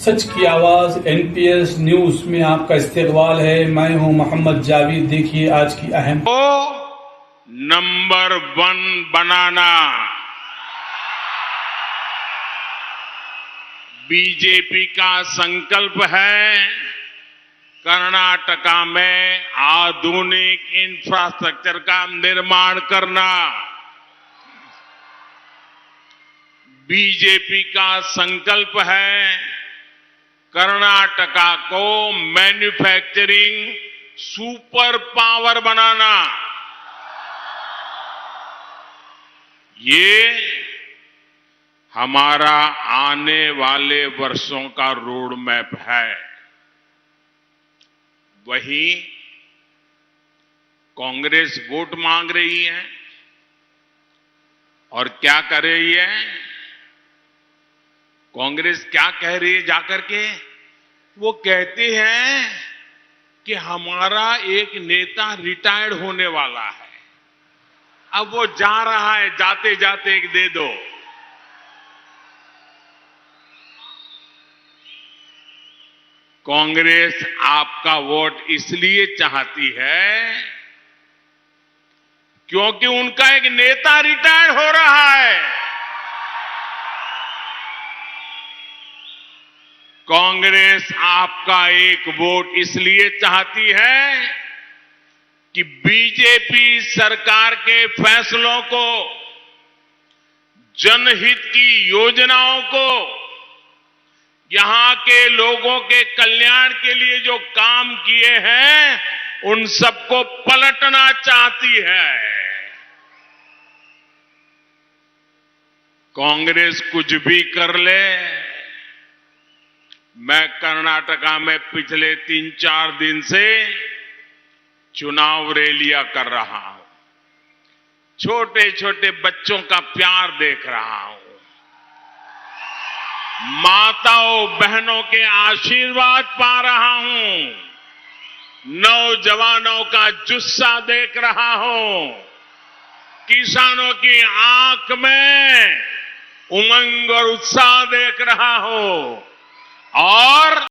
सच की आवाज NPS news में आपका इस्तकबाल है। मैं हूं मोहम्मद जावेद। देखिए आज की अहम नंबर 1 बनाना बीजेपी का संकल्प है। कर्नाटका में आधुनिक इंफ्रास्ट्रक्चर का निर्माण करना। बीजेपी का संकल्प है कर्नाटका को मैन्युफैक्चरिंग सुपर पावर बनाना। ये हमारा आने वाले वर्षों का रोड मैप है। वहीं कांग्रेस वोट मांग रही है और क्या कर रही है? कांग्रेस क्या कह रही है जाकर के? वो कहती है कि हमारा एक नेता रिटायर्ड होने वाला है, अब वो जा रहा है, जाते जाते एक दे दो। कांग्रेस आपका वोट इसलिए चाहती है क्योंकि उनका एक नेता रिटायर्ड हो रहा है। कांग्रेस आपका एक वोट इसलिए चाहती है कि बीजेपी सरकार के फैसलों को, जनहित की योजनाओं को, यहां के लोगों के कल्याण के लिए जो काम किए हैं उन सबको पलटना चाहती है। कांग्रेस कुछ भी कर ले, मैं कर्नाटका में पिछले 3-4 दिन से चुनाव रैलियां कर रहा हूं। छोटे छोटे बच्चों का प्यार देख रहा हूं, माताओं बहनों के आशीर्वाद पा रहा हूं, नौजवानों का जुस्सा देख रहा हूं, किसानों की आंख में उमंग और उत्साह देख रहा हूं और